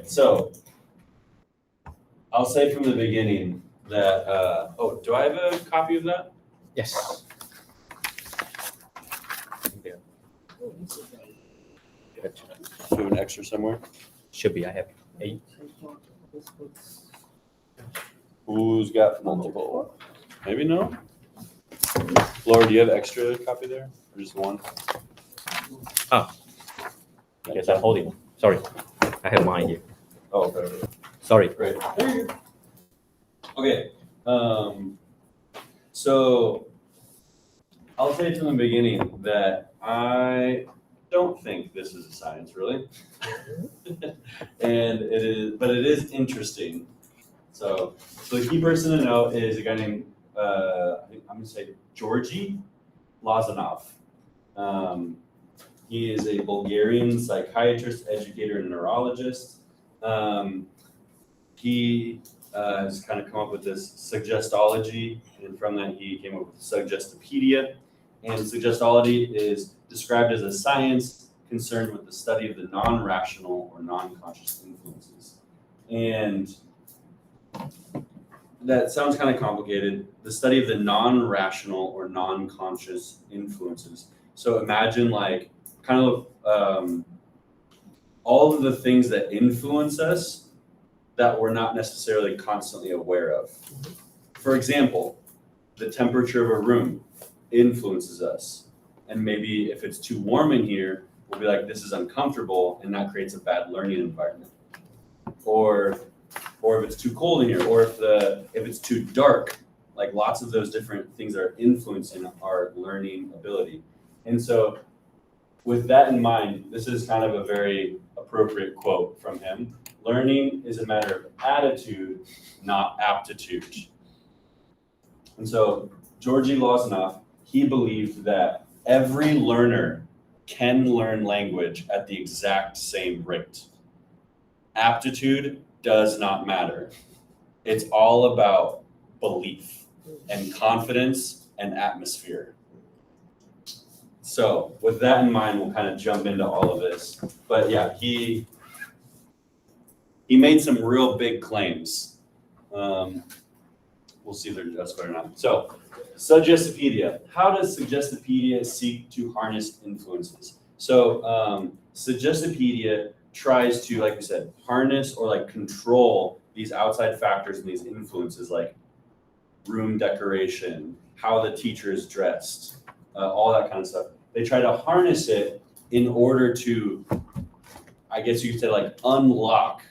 So I'll say from the beginning that, oh, do I have a copy of that? Yes. Do we have an extra somewhere? Should be. I have 8. Who's got multiple? Maybe no? Laura, do you have extra copy there? Or just one? Oh. Yes, I'm holding one. Sorry. I have mine here. Oh, okay. Sorry. Great. Okay. So I'll say from the beginning that I don't think this is a science, really. And it is, but it is interesting. So the key person to know is a guy named, I think I'm gonna say Georgi Lazanov. He is a Bulgarian psychiatrist, educator, and neurologist. He has kind of come up with this suggestology, and from that he came up with Suggestopedia. And suggestology is described as a science concerned with the study of the non-rational or non-conscious influences. And that sounds kind of complicated. The study of the non-rational or non-conscious influences. So imagine like kind of all of the things that influence us that we're not necessarily constantly aware of. For example, the temperature of a room influences us. And maybe if it's too warm in here, we'll be like, this is uncomfortable, and that creates a bad learning environment. Or if it's too cold in here, or if it's too dark, like lots of those different things are influencing our learning ability. And so with that in mind, this is kind of a very appropriate quote from him. Learning is a matter of attitude, not aptitude. And so Georgi Lazanov, he believed that every learner can learn language at the exact same rate. Aptitude does not matter. It's all about belief and confidence and atmosphere. So with that in mind, we'll kind of jump into all of this. But yeah, he made some real big claims. We'll see if they're justified or not. So Suggestopedia. How does Suggestopedia seek to harness influences? So Suggestopedia tries to, like we said, harness or like control these outside factors and these influences like room decoration, how the teacher is dressed, all that kind of stuff. They try to harness it in order to, I guess you could say, like unlock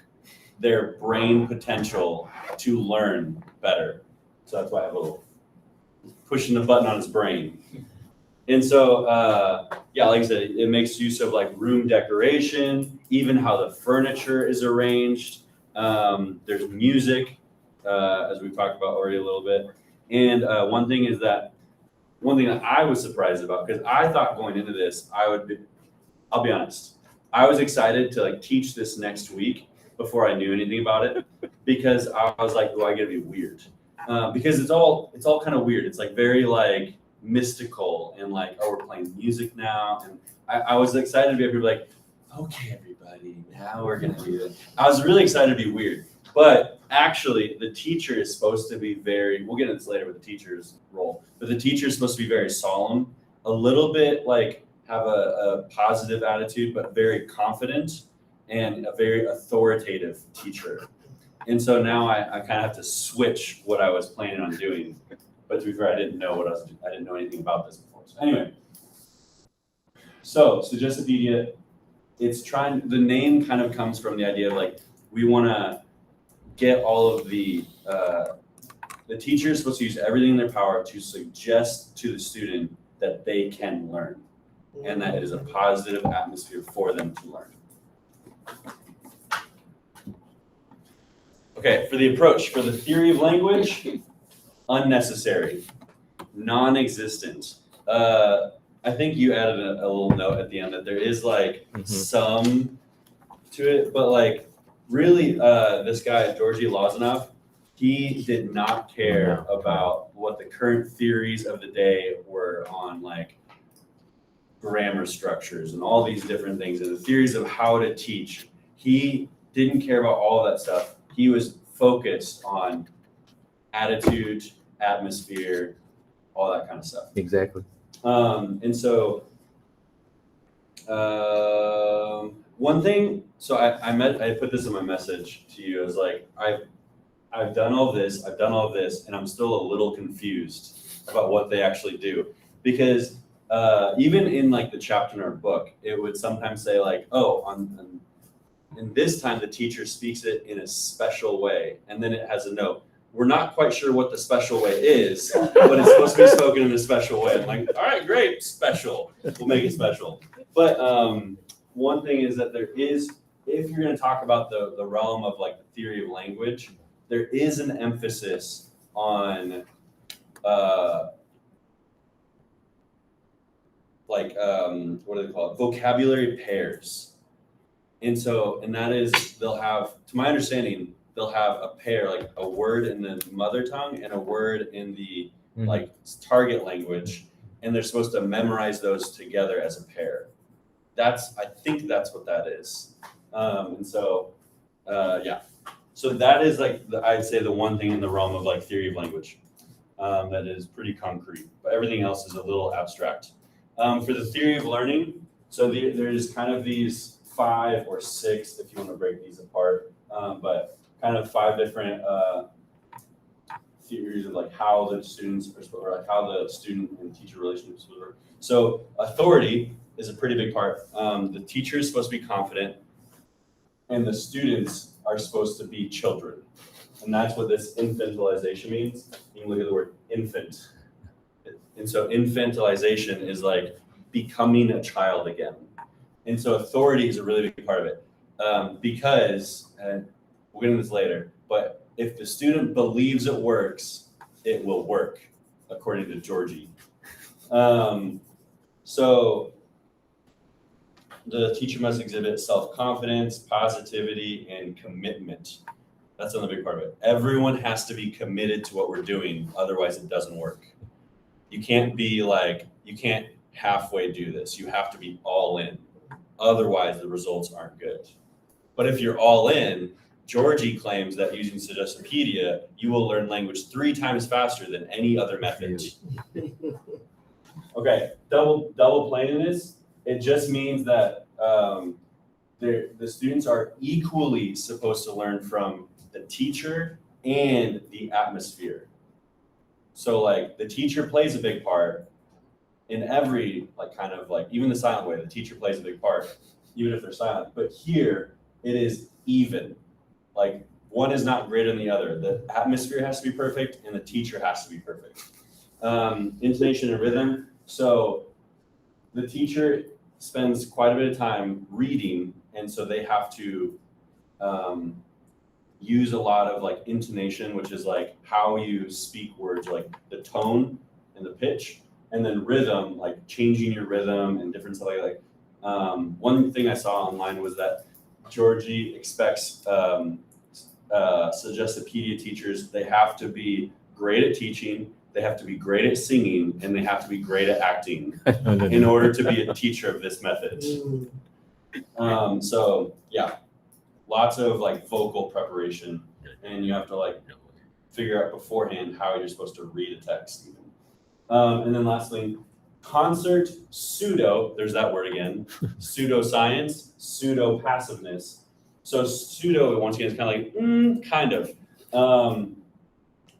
their brain potential to learn better. So that's why I have a little pushing the button on his brain. And so, yeah, like I said, it makes use of like room decoration, even how the furniture is arranged. There's music, as we talked about already a little bit. And one thing that I was surprised about, because I thought going into this, I'll be honest, I was excited to like teach this next week before I knew anything about it, because I was like, oh, I gotta be weird. Because it's all kind of weird. It's like very like mystical and like, oh, we're playing music now. And I was excited to be able to be like, okay, everybody, now we're gonna do it. I was really excited to be weird. But actually, the teacher is supposed to be we'll get into this later with the teacher's role, but the teacher is supposed to be very solemn, a little bit like have a positive attitude, but very confident and a very authoritative teacher. And so now I kind of have to switch what I was planning on doing. But to be fair, I didn't know I didn't know anything about this before. So anyway, so Suggestopedia, the name kind of comes from the idea of like, we want to get all of the teacher is supposed to use everything in their power to suggest to the student that they can learn and that it is a positive atmosphere for them to learn. Okay, for the approach, for the theory of language, unnecessary, non-existent. I think you added a little note at the end that there is like some to it, but like really this guy, Georgi Lazanov, he did not care about what the current theories of the day were on like grammar structures and all these different things and the theories of how to teach. He didn't care about all of that stuff. He was focused on attitude, atmosphere, all that kind of stuff. Exactly. And so one thing, so I put this in my message to you, is like, I've done all this, and I'm still a little confused about what they actually do. Because even in like the chapter in our book, it would sometimes say like, oh, in this time the teacher speaks it in a special way, and then it has a note. We're not quite sure what the special way is, but it's supposed to be spoken in a special way. I'm like, all right, great, special. We'll make it special. But one thing is that there is, if you're going to talk about the realm of like the theory of language, there is an emphasis on what do they call it? Vocabulary pairs. And that is, they'll have, to my understanding, they'll have a pair, like a word in the mother tongue and a word in the like target language, and they're supposed to memorize those together as a pair. I think that's what that is. Yeah. So that is like, I'd say the one thing in the realm of like theory of language that is pretty concrete, but everything else is a little abstract. For the theory of learning, so there's kind of these 5 or 6, if you want to break these apart, but kind of 5 different theories of like how the students are, or like how the student and teacher relationships work. So authority is a pretty big part. The teacher is supposed to be confident, and the students are supposed to be children. And that's what this infantilization means. You can look at the word infant. And so infantilization is like becoming a child again. And so authority is a really big part of it. Because, and we'll get into this later, but if the student believes it works, it will work, according to Georgie. So the teacher must exhibit self-confidence, positivity, and commitment. That's another big part of it. Everyone has to be committed to what we're doing, otherwise it doesn't work. You can't be like, you can't halfway do this. You have to be all in. Otherwise, the results aren't good. But if you're all in, Georgie claims that using Suggestopedia, you will learn language 3 times faster than any other method. Okay, double plainness. It just means that the students are equally supposed to learn from the teacher and the atmosphere. So like the teacher plays a big part in every like kind of like, even the silent way, the teacher plays a big part, even if they're silent. But here it is even. Like one is not greater than the other. The atmosphere has to be perfect and the teacher has to be perfect. Intonation and rhythm. So the teacher spends quite a bit of time reading, and so they have to use a lot of like intonation, which is like how you speak words, like the tone and the pitch, and then rhythm, like changing your rhythm and different stuff like that. One thing I saw online was that Georgie expects Suggestopedia teachers, they have to be great at teaching, they have to be great at singing, and they have to be great at acting in order to be a teacher of this method. So yeah, lots of like vocal preparation, and you have to like figure out beforehand how you're supposed to read a text even. And then lastly, concert pseudo, there's that word again, pseudoscience, pseudo passiveness. So pseudo, once again, is kind of like, kind of.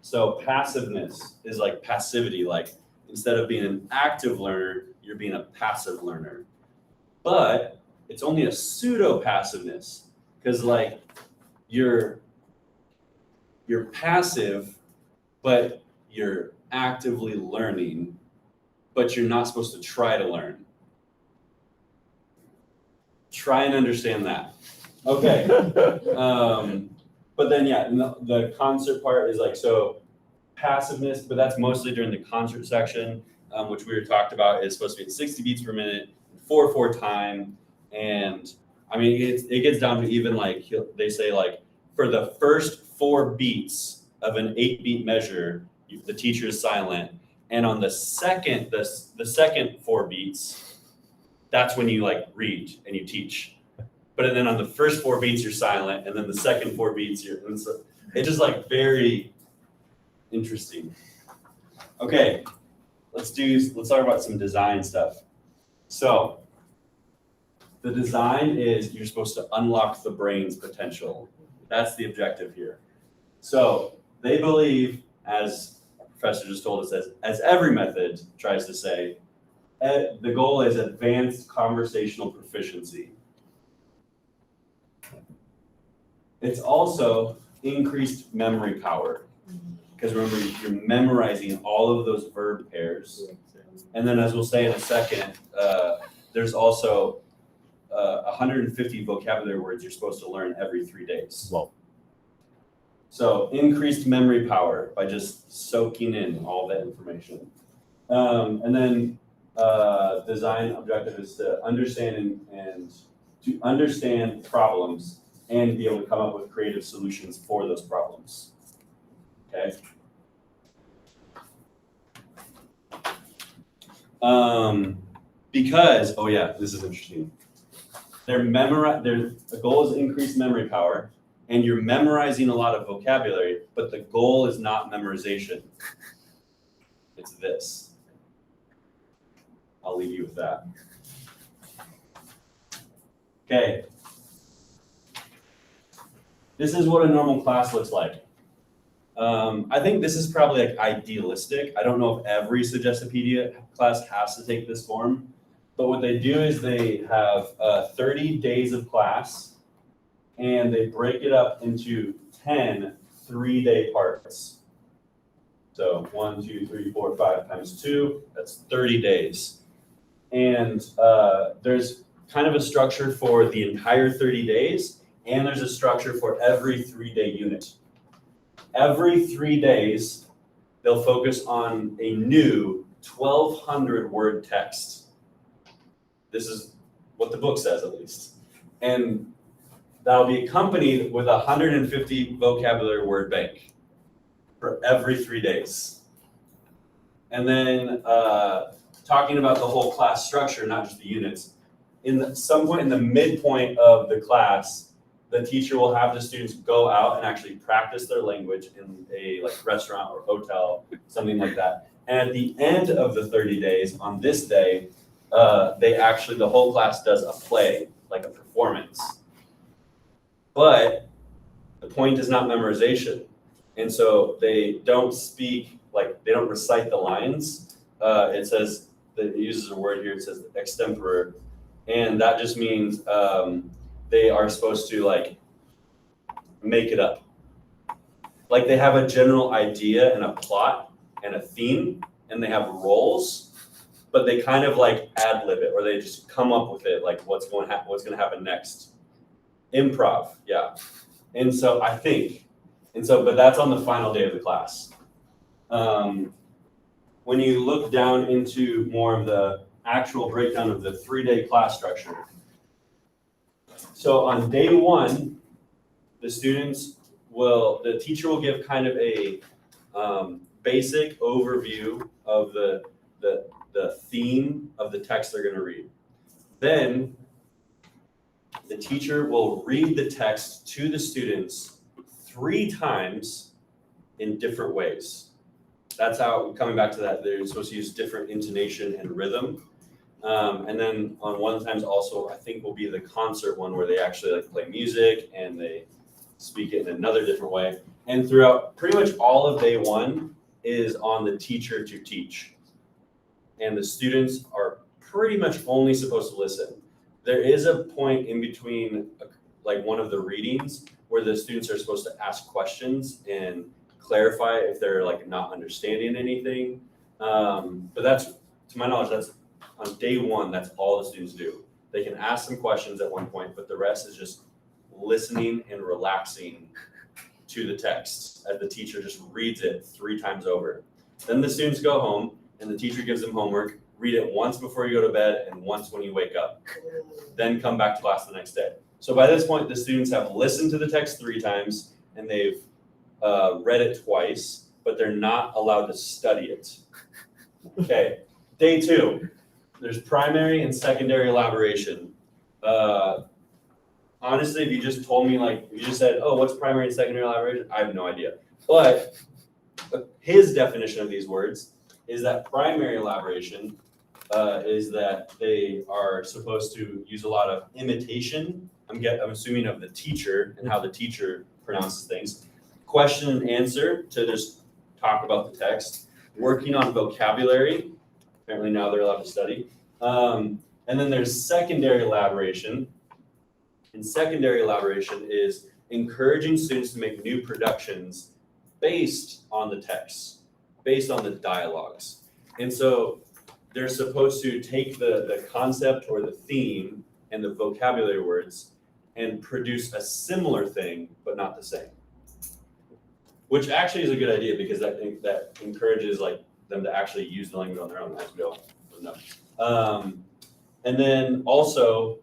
So passiveness is like passivity, like instead of being an active learner, you're being a passive learner. But it's only a pseudo passiveness, because like you're passive, but you're actively learning, but you're not supposed to try to learn. Try and understand that. Okay. But then, yeah, the concert part is like, so passiveness, but that's mostly during the concert section, which we were talked about, is supposed to be at 60 beats per minute, 4/4 time. And I mean, it gets down to even like, they say like, for the first 4 beats of an 8-beat measure, the teacher is silent. And on the second 4 beats, that's when you like read and you teach. but then on the first 4 beats you're silent, and then the second 4 beats and so it's just like very interesting. Okay, let's talk about some design stuff. So the design is you're supposed to unlock the brain's potential. That's the objective here. So they believe, as our professor just told us, as every method tries to say, the goal is advanced conversational proficiency. It's also increased memory power. Because remember, you're memorizing all of those verb pairs. And then as we'll say in a second, there's also 150 vocabulary words you're supposed to learn every 3 days. Wow. So increased memory power by just soaking in all that information. And then design objective is to understand to understand problems and be able to come up with creative solutions for those problems. Okay. Because, oh yeah, this is interesting. The goal is increased memory power, and you're memorizing a lot of vocabulary, but the goal is not memorization. It's this. I'll leave you with that. Okay. This is what a normal class looks like. I think this is probably like idealistic. I don't know if every Suggestopedia class has to take this form, but what they do is they have 30 days of class, and they break it up into 10 3-day parts. So 1, 2, 3, 4, 5 times 2, that's 30 days. And there's kind of a structure for the entire 30 days, and there's a structure for every 3-day unit. Every 3 days, they'll focus on a new 1,200 word text. This is what the book says, at least. And that'll be accompanied with a 150 vocabulary word bank for every 3 days. And then talking about the whole class structure, not just the units, some point in the midpoint of the class, the teacher will have the students go out and actually practice their language in a restaurant or hotel, something like that. And at the end of the 30 days, on this day, the whole class does a play, like a performance. But the point is not memorization. And so they don't speak, they don't recite the lines. It says, it uses a word here, it says extempore. And that just means they are supposed to make it up. They have a general idea and a plot and a theme, and they have roles, but they kind of ad-lib it, or they just come up with it, what's going to happen next. Improv, yeah. And so but that's on the final day of the class. When you look down into more of the actual breakdown of the 3-day class structure. So on day 1, the teacher will give kind of a basic overview of the theme of the text they're going to read. Then the teacher will read the text to the students 3 times in different ways. That's how, coming back to that, they're supposed to use different intonation and rhythm. And then on one times also, I think will be the concert one where they actually play music and they speak it in another different way. And throughout pretty much all of day 1 is on the teacher to teach. And the students are pretty much only supposed to listen. There is a point in between one of the readings where the students are supposed to ask questions and clarify if they're not understanding anything. But that's, to my knowledge, that's on day 1, that's all the students do. They can ask some questions at one point, but the rest is just listening and relaxing to the text as the teacher just reads it 3 times over. Then the students go home and the teacher gives them homework. Read it once before you go to bed and once when you wake up. Then come back to class the next day. So by this point, the students have listened to the text 3 times and they've read it twice, but they're not allowed to study it. Okay, day 2. There's primary and secondary elaboration. honestly, if you just told me, like, if you just said, oh, what's primary and secondary elaboration, I have no idea. But his definition of these words is that primary elaboration is that they are supposed to use a lot of imitation. I'm assuming of the teacher and how the teacher pronounces things. Question and answer to just talk about the text. Working on vocabulary. Apparently now they're allowed to study. And then there's secondary elaboration. And secondary elaboration is encouraging students to make new productions based on the text, based on the dialogues. And so they're supposed to take the concept or the theme and the vocabulary words and produce a similar thing, but not the same. Which actually is a good idea because that encourages like them to actually use the language on their own as we all know. And then also,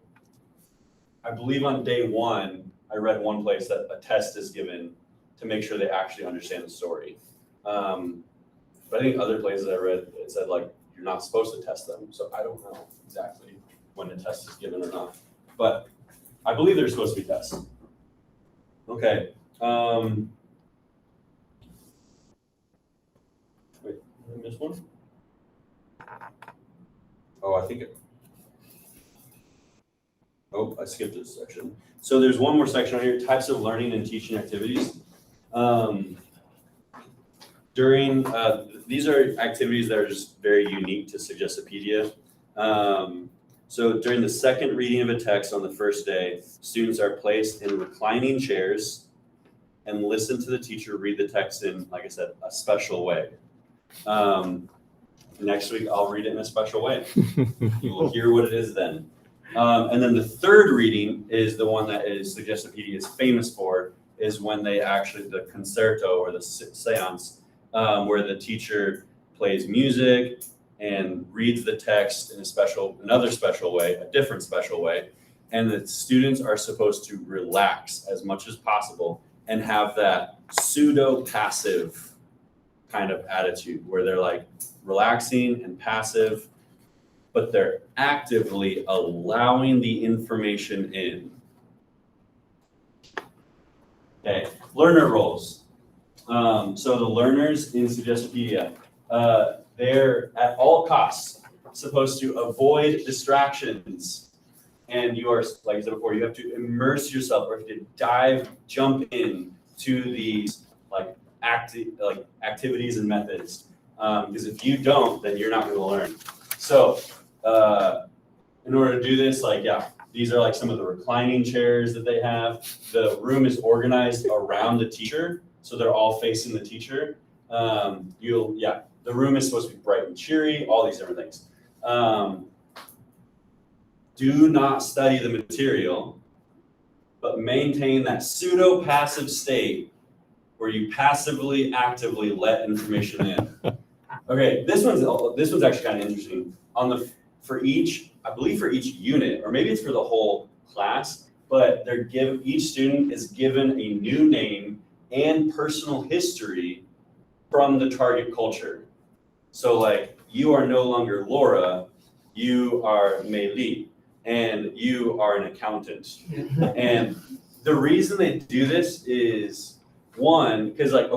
I believe on day one, I read one place that a test is given to make sure they actually understand the story. But I think other places I read, it said like, you're not supposed to test them. So I don't know exactly when the test is given or not. But I believe they're supposed to be tests. Okay. Wait, did I miss one? Oh, I skipped this section. So there's one more section on here, types of learning and teaching activities. These are activities that are just very unique to Suggestipedia. So during the second reading of a text on the first day, students are placed in reclining chairs and listen to the teacher read the text in, like I said, a special way. Next week, I'll read it in a special way. You will hear what it is then. And then the third reading is the one that Suggestipedia is famous for, is when they actually, the concerto or the seance, where the teacher plays music and reads the text in another special way, a different special way. And the students are supposed to relax as much as possible and have that pseudo-passive kind of attitude where they're like relaxing and passive, but they're actively allowing the information in. Okay, learner roles. So the learners in Suggestipedia, they're at all costs supposed to avoid distractions. And you are, like I said before, you have to immerse yourself or to jump in to these activities and methods. Because if you don't, then you're not going to learn. So in order to do this, these are like some of the reclining chairs that they have. The room is organized around the teacher, so they're all facing the teacher. The room is supposed to be bright and cheery, all these different things. Do not study the material, but maintain that pseudo-passive state where you passively, actively let information in. Okay, this one's actually kind of interesting. For each unit, or maybe it's for the whole class, but each student is given a new name and personal history from the target culture. So like, you are no longer Laura, you are Mei Li, and you are an accountant. And the reason they do this is, one, because I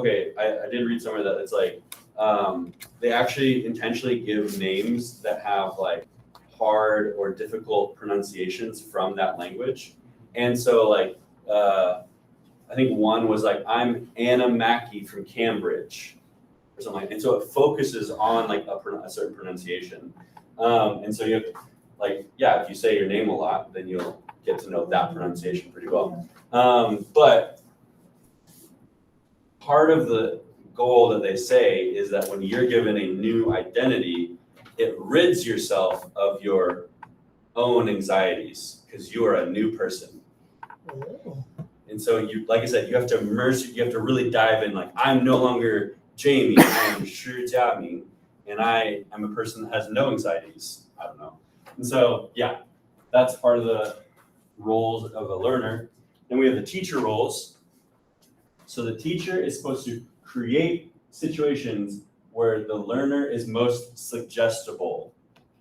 did read somewhere that it's like, they actually intentionally give names that have like hard or difficult pronunciations from that language. And so I think one was like, I'm Anna Mackey from Cambridge or something like that. And so it focuses on like a certain pronunciation. And so you have if you say your name a lot, then you'll get to know that pronunciation pretty well. But part of the goal that they say is that when you're given a new identity, it rids yourself of your own anxieties because you are a new person. And so you have to really dive in. Like, I'm no longer Jamie, I am Shi Jiaming, and I am a person that has no anxieties. I don't know. And so, that's part of the roles of a learner. Then we have the teacher roles. So the teacher is supposed to create situations where the learner is most suggestible.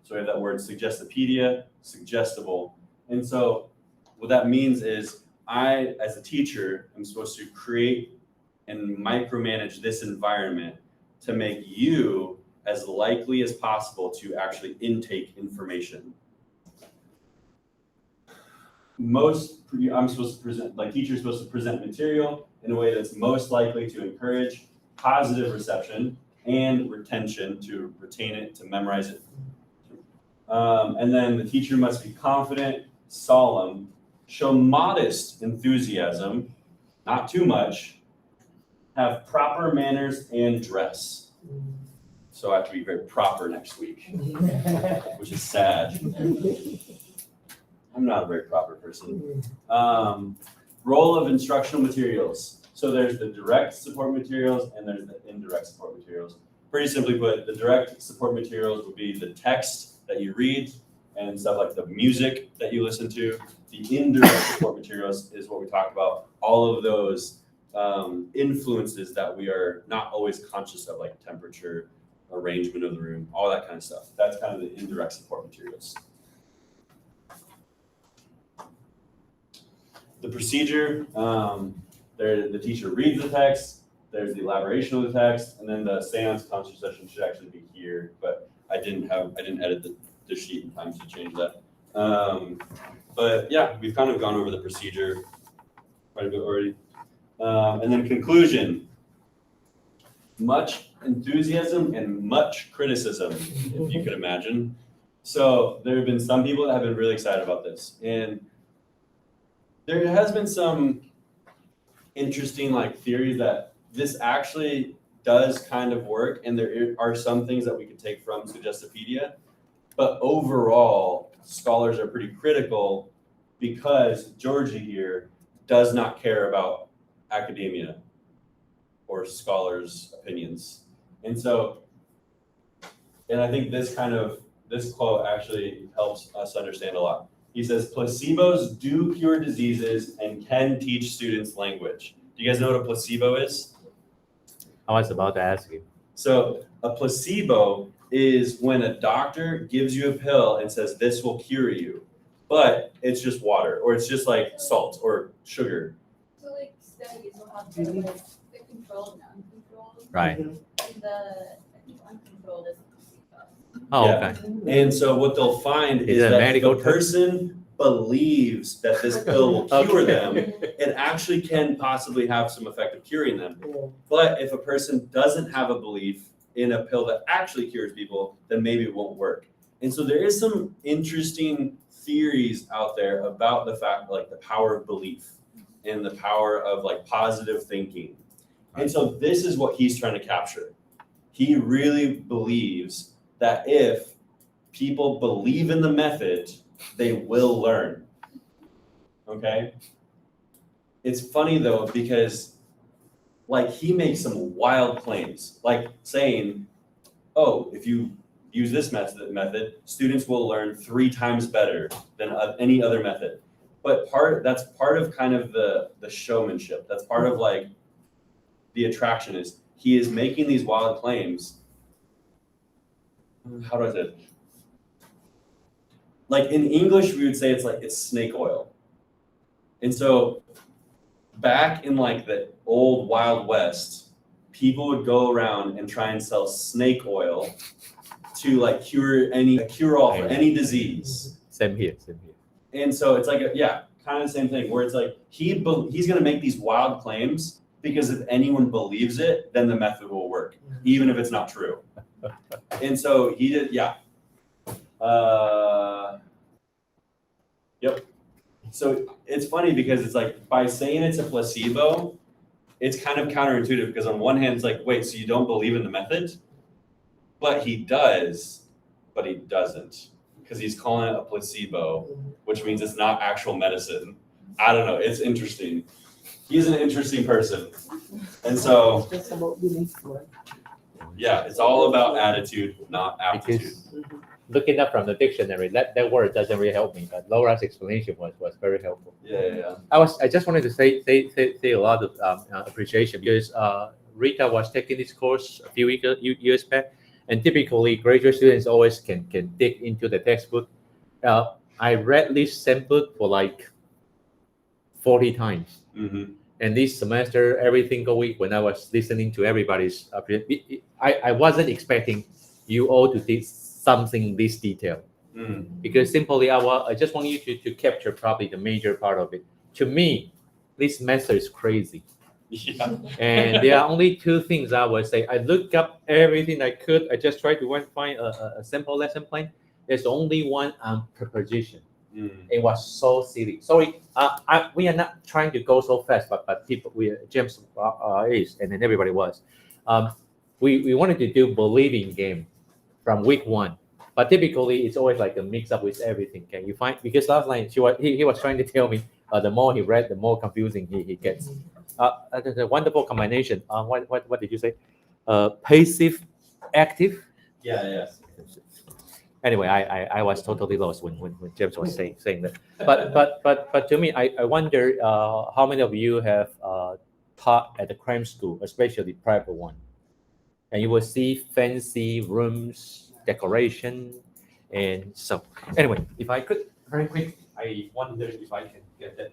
So we have that word Suggestipedia, suggestible. And so what that means is I, as a teacher, am supposed to create and micromanage this environment to make you as likely as possible to actually intake information. I'm supposed to present, like teachers supposed to present material in a way that's most likely to encourage positive reception and retention, to retain it, to memorize it. And then the teacher must be confident, solemn, show modest enthusiasm, not too much, have proper manners and dress. So I have to be very proper next week, which is sad. I'm not a very proper person. Role of instructional materials. So there's the direct support materials and there's the indirect support materials. Pretty simply put, the direct support materials would be the text that you read and stuff like the music that you listen to. The indirect support materials is what we talked about, all of those influences that we are not always conscious of, like temperature, arrangement of the room, all that kind of stuff. That's kind of the indirect support materials. The procedure, the teacher reads the text, there's the elaboration of the text, and then the seance concert session should actually be here, but I didn't edit the sheet in time to change that. But yeah, we've kind of gone over the procedure quite a bit already. And then conclusion, much enthusiasm and much criticism, if you could imagine. So there have been some people that have been really excited about this, and there has been some interesting like theories that this actually does kind of work, and there are some things that we could take from Suggestipedia, but overall scholars are pretty critical because Georgie here does not care about academia or scholars' opinions. And so, and I think this quote actually helps us understand a lot. He says, placebos do cure diseases and can teach students language. Do you guys know what a placebo is? I was about to ask you. So a placebo is when a doctor gives you a pill and says, this will cure you, but it's just water, or it's just like salt or sugar. So like studies will have the controlled and uncontrolled. Right. And the uncontrolled is placebo. Oh, Yeah. okay. And so what they'll find is Is it a that medical if a person believes that this pill will cure them, it actually can possibly have some effect of curing them. But if a person doesn't have a belief in a pill that actually cures people, then maybe it won't work. And so there is some interesting theories out there about the fact, like the power of belief and the power of like positive thinking. And so this is what he's trying to capture. He really believes that if people believe in the method, they will learn. Okay? It's funny though, because like he makes some wild claims, like saying, oh, if you use this method, students will learn 3 times better than any other method. But that's part of kind of the showmanship. That's part of like the attraction is he is making these wild claims. How do I say it? Like in English, we would say it's snake oil. And so back in like the old Wild West, people would go around and try and sell snake oil to like cure all for any disease. Same here. And so it's like kind of the same thing where it's like he's going to make these wild claims because if anyone believes it, then the method will work, even if it's not true. And so he did, yep. So it's funny because it's like by saying it's a placebo, it's kind of counterintuitive because on one hand it's like, wait, so you don't believe in the method? But he does, but he doesn't, because he's calling it a placebo, which means it's not actual medicine. I don't know. It's interesting. He's an interesting person. And so, It's about belief, right? yeah, it's all about attitude, not aptitude. Because looking up from the dictionary, that word doesn't really help me, but Laura's explanation was very helpful. Yeah. I just wanted to say a lot of appreciation because Rita was taking this course a few years back, and typically graduate students always can dig into the textbook. I read this same book for like 40 times. Mm-hmm. And this semester, every single week, when I was listening to everybody's, I wasn't expecting you all to do something this detailed. Because simply, I just want you to capture probably the major part of it. To me, this method is crazy. Yeah. And there are only two things I would say. I looked up everything I could. I just tried to find a simple lesson plan. There's only one preposition. It was so silly. Sorry, we are not trying to go so fast, but people, James is, and then everybody was. We wanted to do believing game from week 1, but typically it's always like a mix up with everything. Can you find? Because last night he was trying to tell me the more he read, the more confusing he gets. The wonderful combination. What did you say? Passive, active. Yeah. Anyway, I was totally lost when James was saying that. But to me, I wonder how many of you have taught at the cram school, especially private one, and you will see fancy rooms, decoration, and so. Anyway, if I could very quick, I wonder if I can get that.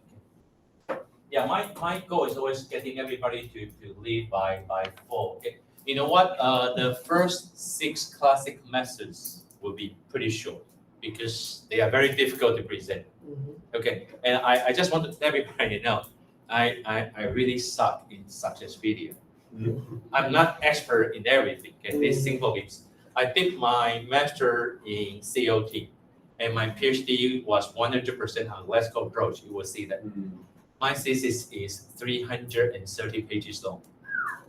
Yeah, my goal is always getting everybody to leave by 4. Okay. You know what? The first 6 classic methods will be pretty short because they are very difficult to present. Okay, and I just want to let everybody know, I really suck in success video. I'm not expert in everything. Okay, this simple is I did my master in COT, and my PhD was 100% on Let's Go approach. You will see that. My thesis is 330 pages long.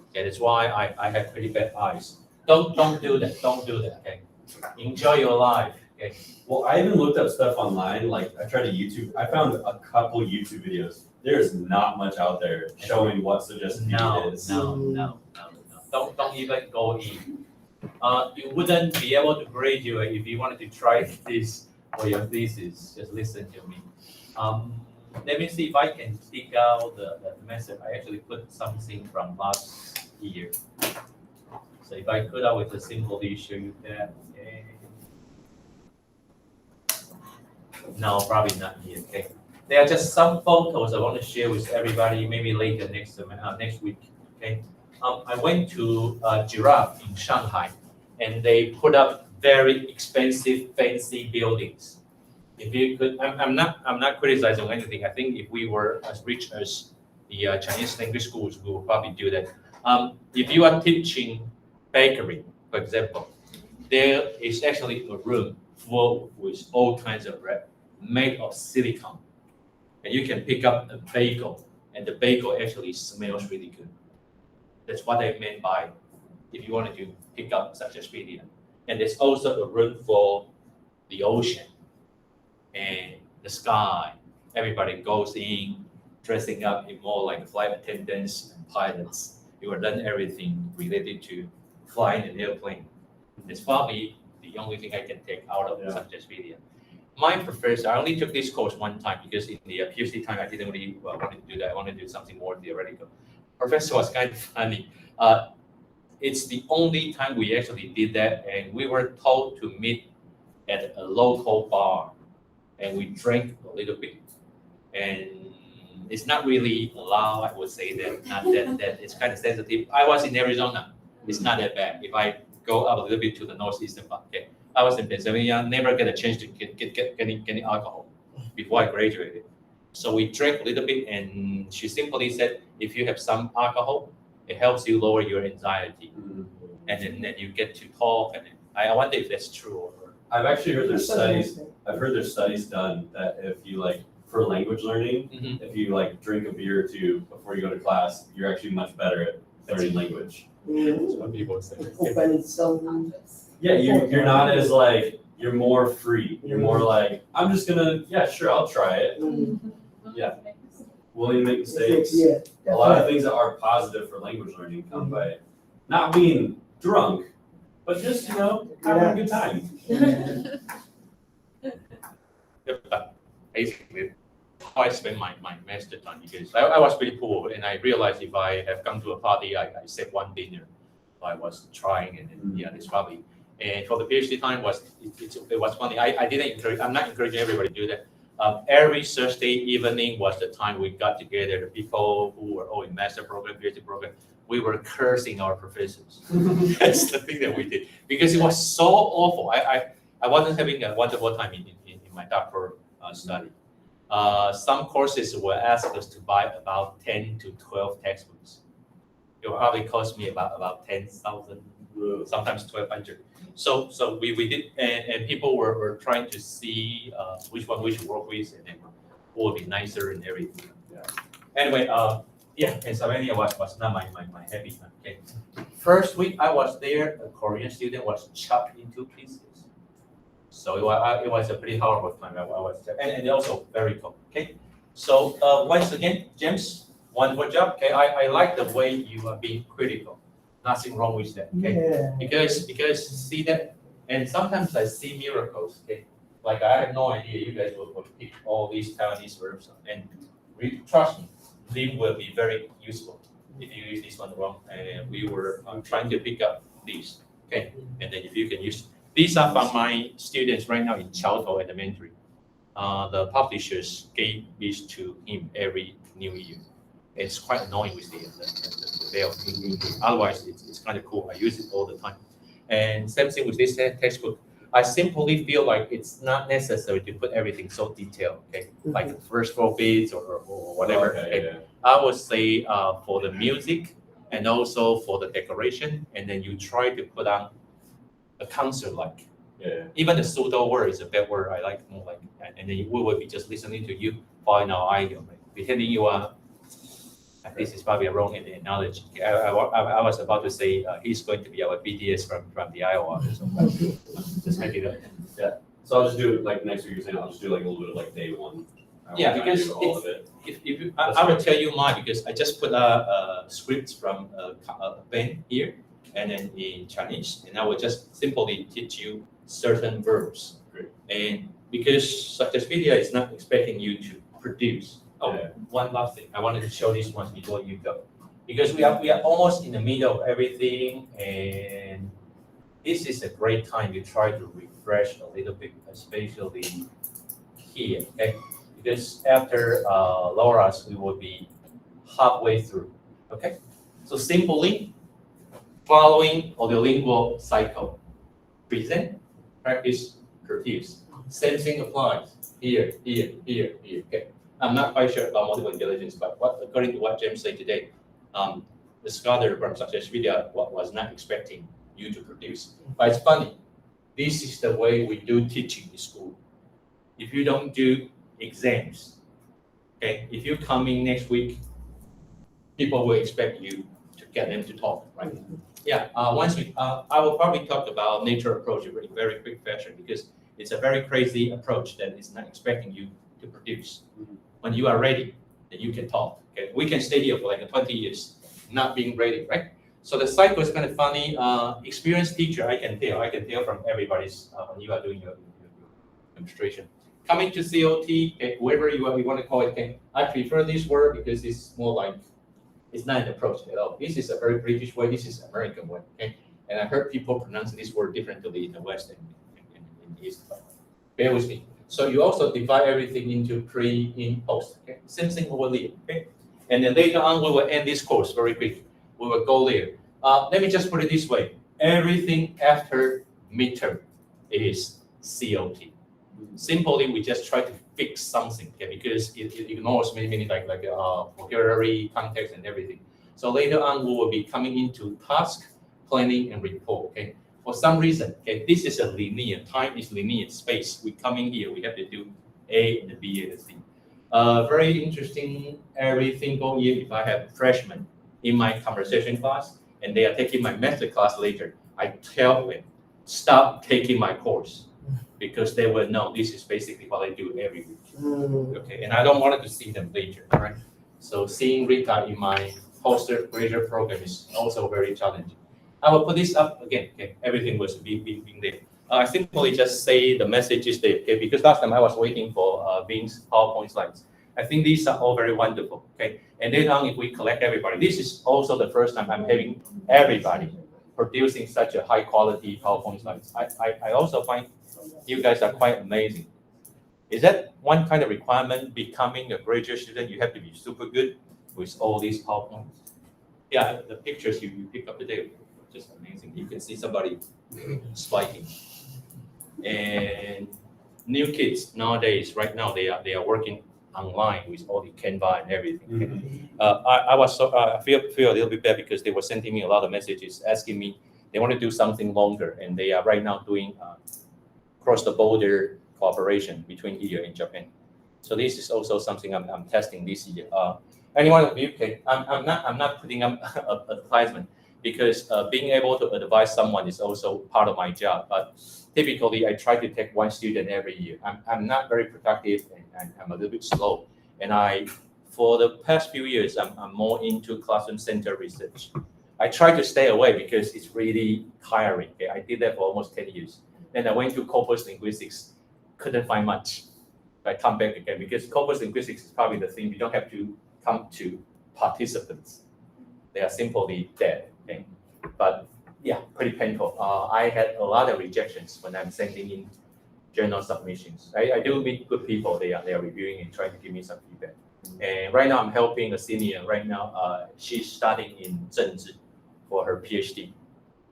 Okay, that's why I have pretty bad eyes. Don't do that. Don't do that. Okay. Enjoy your life. Okay. Well, I even looked up stuff online. Like I tried to YouTube. I found a couple YouTube videos. There's not much out there showing what suggested is. No. Don't even go in. You wouldn't be able to graduate if you wanted to try this for your thesis. Just listen to me. Let me see if I can dig out the message. I actually put something from last year. So if I could, I would just simply show you that. Okay. No, probably not here. Okay. There are just some photos I want to share with everybody. Maybe later next week. Okay. I went to Giraffe in Shanghai, and they put up very expensive, fancy buildings. If you could, I'm not criticizing anything. I think if we were as rich as the Chinese language schools, we would probably do that. If you are teaching bakery, for example, there is actually a room full with all kinds of bread made of silicone, and you can pick up a bagel, and the bagel actually smells really good. That's what I meant by if you wanted to pick up such a video. And there's also a room for the ocean and the sky. Everybody goes in dressing up in more like flight attendants and pilots. You will learn everything related to flying an airplane. It's probably the only thing I can take out of such a video. My professor, I only took this course one time because in the PhD time I didn't really want to do that. I wanted to do something more theoretical. Professor was kind of funny. It's the only time we actually did that, and we were told to meet at a local bar, and we drank a little bit. And it's not really allowed, I would say that it's kind of sensitive. I was in Arizona. It's not that bad. If I go up a little bit to the northeastern part, okay. I was in Pennsylvania, never get a chance to get any alcohol before I graduated. So we drank a little bit, and she simply said, if you have some alcohol, it helps you lower your anxiety. And then you get to talk. And I wonder if that's true or not. I've actually heard there's studies. I've heard there's studies done that if you like for language learning, if you like drink a beer or two before you go to class, you're actually much better at learning language. That's what people say. Yeah, you're not as like you're more free. You're more like I'm just gonna sure I'll try it. Yeah. Willing to make mistakes. A lot of things that are positive for language learning come by not being drunk, but just having a good time. Basically, how I spent my master time because I was pretty poor, and I realized if I have come to a party, I saved one dinner. I was trying, and it's probably. And for the PhD time it was funny. I didn't encourage. I'm not encouraging everybody to do that. Every Thursday evening was the time we got together, the people who were all in master program, PhD program. We were cursing our professors. That's the thing that we did because it was so awful. I wasn't having a wonderful time in my doctoral study. Some courses will ask us to buy about 10 to 12 textbooks. It will probably cost me about 10,000, sometimes 1,200. So we did, and people were trying to see which one we should work with and then who would be nicer and everything. Yeah. Anyway, yeah, Pennsylvania was not my happy time. Okay. First week I was there, a Korean student was chopped into pieces. So it was a pretty horrible time. I was, and also very cold. Okay. So once again, James, wonderful job. Okay, I like the way you are being critical. Nothing wrong with that. Okay. Yeah. Because see that, and sometimes I see miracles. Okay. Like I had no idea you guys will pick all these Taiwanese verbs, and trust me, Lim will be very useful if you use this one wrong. And we were trying to pick up these. Okay, and then if you can use. These are from my students right now in Chao Elementary. The publishers gave these to him every New Year. It's quite annoying with the bell. Otherwise, it's kind of cool. I use it all the time. And same thing with this textbook. I simply feel like it's not necessary to put everything so detailed. Okay, like the first 4 bits or whatever. Okay, yeah. I would say for the music and also for the decoration, and then you try to put on a concert like. Yeah. Even the pseudo word is a bad word. I like more like, and then we will be just listening to you, following our idea, right? Pretending you are. This is probably a wrong analogy. I was about to say he's going to be our BTS from the Iowa. So just make it up. Yeah. So I'll just do it like next week. You're saying I'll just do like a little bit of like day one. Yeah, won't try and because do all of it. If you, I will tell you mine because I just put a script from a band here and then in Chinese, and I will just simply teach you certain verbs. Great. And because such as video is not expecting you to produce. Oh, Yeah. one last thing. I wanted to show this one before you go. Because we are almost in the middle of everything, and this is a great time to try to refresh a little bit, especially here. Okay? Because after Laura's, we will be halfway through. Okay? So simply following audiolingual cycle. Present, practice, produce. Same thing applies here. Okay. I'm not quite sure about multiple intelligence, but according to what James said today, the scholar from Success Video was not expecting you to produce. But it's funny. This is the way we do teaching in school. If you don't do exams, okay, if you come in next week, people will expect you to get them to talk, right? Yeah, once we, I will probably talk about nature approach in a very quick fashion because it's a very crazy approach that is not expecting you to produce. When you are ready, then you can talk. Okay, we can stay here for like 20 years, not being ready, right? So the cycle is kind of funny. Experienced teacher, I can tell from everybody's when you are doing your demonstration. Coming to COT, okay, whoever you want to call it, okay, I prefer this word because it's more like it's not an approach at all. This is a very British way. This is American way. Okay, and I heard people pronounce this word differently in the West and in East. Bear with me. So you also divide everything into pre, in, post. Okay, same thing over there. Okay, and then later on we will end this course very quickly. We will go there. Let me just put it this way: everything after midterm is COT. Simply, we just try to fix something, okay, because it ignores many like vocabulary, context, and everything. So later on, we will be coming into task, planning, and report. Okay, for some reason, okay, this is a linear. Time is linear. Space. We come in here. We have to do A and B and C. Very interesting. Every single year, if I have freshmen in my conversation class and they are taking my method class later, I tell them stop taking my course. Because they will know this is basically what I do every week. Okay, and I don't want to see them later, right? So seeing Rita in my postgraduate program is also very challenging. I will put this up again. Okay, everything was being there. I simply just say the message is there. Okay, because last time I was waiting for Bing's PowerPoint slides. I think these are all very wonderful. Okay, and then on if we collect everybody, this is also the first time I'm having everybody producing such a high quality PowerPoint slides. I also find you guys are quite amazing. Is that one kind of requirement? Becoming a graduate student, you have to be super good with all these PowerPoints. Yeah, the pictures you pick up today, just amazing. You can see somebody spiking. And new kids nowadays, right now, they are working online with all the Canva and everything. I was feel a little bit bad because they were sending me a lot of messages asking me they want to do something longer, and they are right now doing cross the border cooperation between here and Japan. So this is also something I'm testing this year. Any one of you, okay? I'm not putting up advertisement because being able to advise someone is also part of my job. But typically, I try to take one student every year. I'm not very productive and I'm a little bit slow. And for the past few years, I'm more into classroom center research. I try to stay away because it's really tiring. Okay? I did that for almost 10 years. Then I went to corpus linguistics, couldn't find much. I come back again because corpus linguistics is probably the thing. You don't have to come to participants. They are simply dead. Okay? But yeah, pretty painful. I had a lot of rejections when I'm sending in journal submissions. I do meet good people. They are reviewing and trying to give me some feedback. And right now I'm helping a senior. Right now, she's studying in 政治 for her PhD,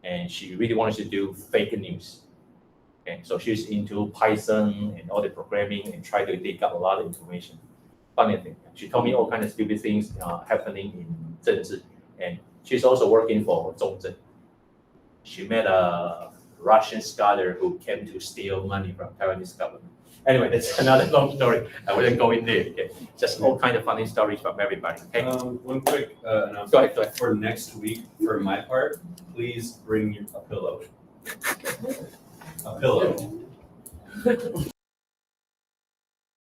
and she really wants to do fake news. Okay, so she's into Python and all the programming and try to dig up a lot of information. Funny thing, she told me all kinds of stupid things happening in 政治, and she's also working for 中正. She met a Russian scholar who came to steal money from Taiwanese government. Anyway, that's another long story. I wouldn't go in there. Okay? Just all kind of funny stories from everybody. Okay? One quick announcement. Go ahead. For next week, for my part, please bring a pillow. A pillow.